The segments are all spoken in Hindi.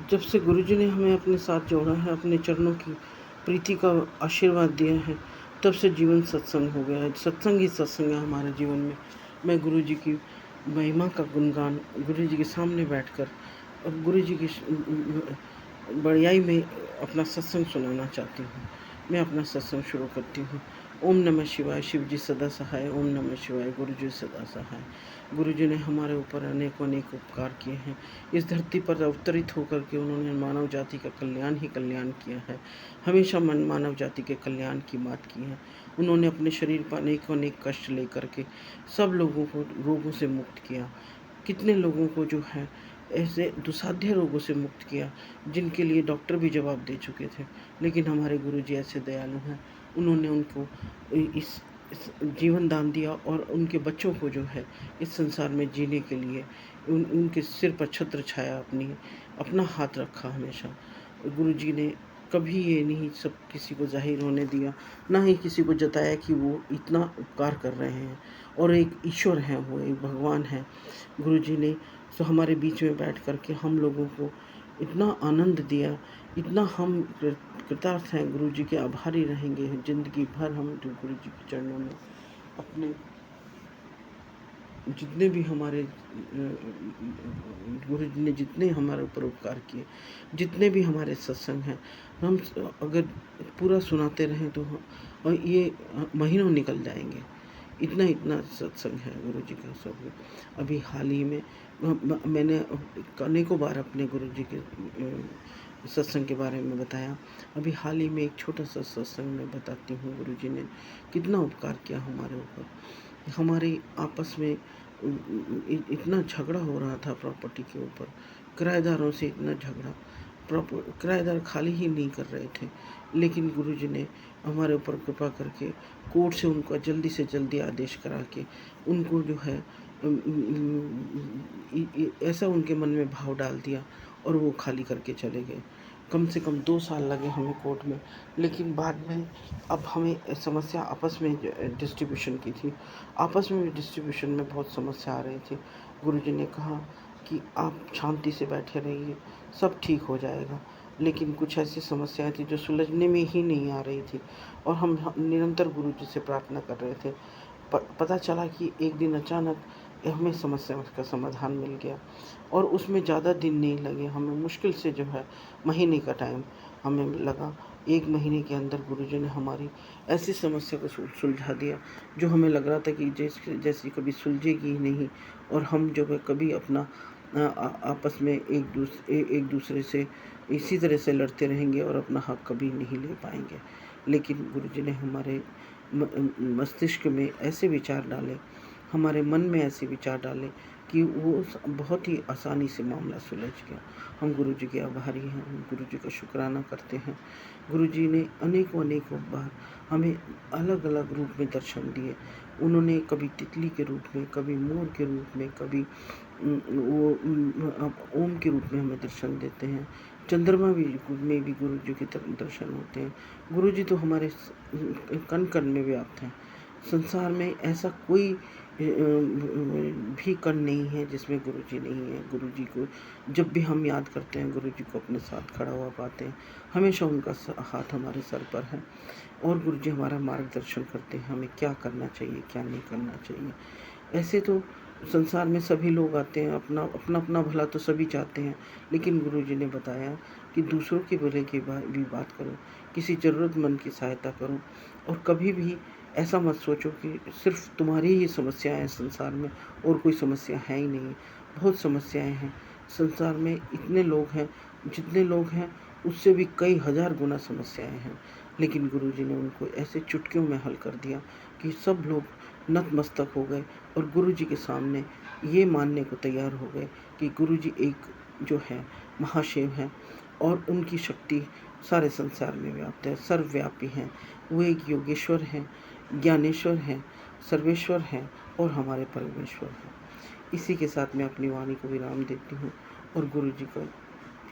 जब से गुरुजी ने हमें अपने साथ जोड़ा है, अपने चरणों की प्रीति का आशीर्वाद दिया है, तब से जीवन सत्संग हो गया है। सत्संग ही सत्संग है हमारे जीवन में। मैं गुरुजी की महिमा का गुणगान गुरुजी के सामने बैठकर और गुरुजी की बढ़ियाई में अपना सत्संग सुनाना चाहती हूँ। मैं अपना सत्संग शुरू करती हूँ। ओम नमः शिवाय, शिव जी सदा सहाय। ओम नमः शिवाय, गुरु जी सदा सहाय। गुरु जी ने हमारे ऊपर अनेक अनेक उपकार किए हैं। इस धरती पर अवतरित होकर के उन्होंने मानव जाति का कल्याण ही कल्याण किया है। हमेशा मानव जाति के कल्याण की बात की है। उन्होंने अपने शरीर पर अनेक अनेक कष्ट लेकर के सब लोगों को रोगों से मुक्त किया। कितने लोगों को जो है ऐसे दुस्साध्य रोगों से मुक्त किया जिनके लिए डॉक्टर भी जवाब दे चुके थे, लेकिन हमारे गुरुजी ऐसे दयालु हैं। उन्होंने उनको इस जीवन दान दिया और उनके बच्चों को जो है इस संसार में जीने के लिए उनके सिर पर छत्र छाया अपना हाथ रखा हमेशा। गुरुजी ने कभी ये नहीं सब किसी को जाहिर होने दिया, ना ही किसी को जताया कि वो इतना उपकार कर रहे हैं और एक ईश्वर हैं, वो एक भगवान हैं। गुरुजी ने सो हमारे बीच में बैठ कर के हम लोगों को इतना आनंद दिया, इतना हम कृतार्थ हैं, गुरुजी के आभारी रहेंगे ज़िंदगी भर। हम जो गुरुजी के चरणों में अपने जितने भी हमारे गुरुजी ने जितने हमारे ऊपर उपकार किए, जितने भी हमारे सत्संग हैं, हम अगर पूरा सुनाते रहें तो और ये महीनों निकल जाएंगे। इतना सत्संग है गुरुजी का सब। अभी हाल ही में मैंने अनेकों बार अपने गुरुजी के सत्संग के बारे में बताया। अभी हाल ही में एक छोटा सा सत्संग में बताती हूँ। गुरुजी ने कितना उपकार किया हमारे ऊपर। हमारे आपस में इतना झगड़ा हो रहा था प्रॉपर्टी के ऊपर, किराएदारों से इतना झगड़ा। किराएदार खाली ही नहीं कर रहे थे, लेकिन गुरुजी ने हमारे ऊपर कृपा करके कोर्ट से उनको जल्दी से जल्दी आदेश करा के उनको जो है ऐसा उनके मन में भाव डाल दिया और वो खाली करके चले गए। कम से कम 2 साल लगे हमें कोर्ट में, लेकिन बाद में अब हमें समस्या आपस में डिस्ट्रीब्यूशन की थी। आपस में डिस्ट्रीब्यूशन में बहुत समस्या आ रही थी। गुरुजी ने कहा कि आप शांति से बैठे रहिए, सब ठीक हो जाएगा। लेकिन कुछ ऐसी समस्याएं थी जो सुलझने में ही नहीं आ रही थी और हम निरंतर गुरुजी से प्रार्थना कर रहे थे। पता चला कि एक दिन अचानक हमें समस्या का समाधान मिल गया और उसमें ज़्यादा दिन नहीं लगे। हमें मुश्किल से जो है महीने का टाइम हमें लगा। 1 महीने के अंदर गुरुजी ने हमारी ऐसी समस्या को सुलझा दिया जो हमें लग रहा था कि जैसी कभी सुलझेगी ही नहीं और हम जो है कभी अपना आपस में एक दूसरे से इसी तरह से लड़ते रहेंगे और अपना हक कभी नहीं ले पाएंगे। लेकिन गुरुजी ने हमारे मस्तिष्क में ऐसे विचार डाले, हमारे मन में ऐसे विचार डाले कि वो बहुत ही आसानी से मामला सुलझ गया। हम गुरुजी के आभारी हैं, हम गुरुजी का शुक्राना करते हैं। गुरुजी ने अनेकों बार हमें अलग अलग रूप में दर्शन दिए। उन्होंने कभी तितली के रूप में, कभी मोर के रूप में, कभी ओम के रूप में हमें दर्शन देते हैं। चंद्रमा में भी गुरुजी के दर्शन होते हैं। गुरुजी तो हमारे कण कण में व्याप्त हैं। संसार में ऐसा कोई भी कण नहीं है जिसमें गुरुजी नहीं है। गुरुजी को जब भी हम याद करते हैं, गुरुजी को अपने साथ खड़ा हुआ पाते हैं। हमेशा उनका हाथ हमारे सर पर है और गुरुजी हमारा मार्गदर्शन करते हैं, हमें क्या करना चाहिए, क्या नहीं करना चाहिए। ऐसे तो संसार में सभी लोग आते हैं, अपना भला तो सभी चाहते हैं, लेकिन गुरुजी ने बताया कि दूसरों के भले की भी बात करो, किसी ज़रूरतमंद की सहायता करो और कभी भी ऐसा मत सोचो कि सिर्फ तुम्हारी ही समस्याएं हैं संसार में और कोई समस्या है ही नहीं। बहुत समस्याएं हैं संसार में। इतने लोग हैं, जितने लोग हैं उससे भी कई हज़ार गुना समस्याएं हैं, लेकिन गुरुजी ने उनको ऐसे चुटकियों में हल कर दिया कि सब लोग नतमस्तक हो गए और गुरुजी के सामने ये मानने को तैयार हो गए कि गुरुजी एक जो है महाशिव हैं और उनकी शक्ति सारे संसार में व्याप्त है, सर्वव्यापी हैं। वो एक योगेश्वर हैं, ज्ञानेश्वर हैं, सर्वेश्वर हैं और हमारे परमेश्वर हैं। इसी के साथ मैं अपनी वाणी को विराम देती हूँ और गुरुजी का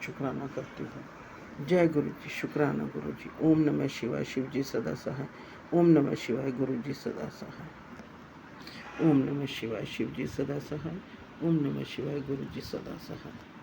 शुक्राना करती हूँ। जय गुरुजी, शुक्राना गुरुजी। ओम नमः शिवाय, शिव जी सदा सहाय। ओम नमः शिवाय, गुरुजी सदा सहाय। ओम नमः शिवाय, शिव जी सदा सहाय। ओम नमः शिवाय, गुरुजी सदा सहाय।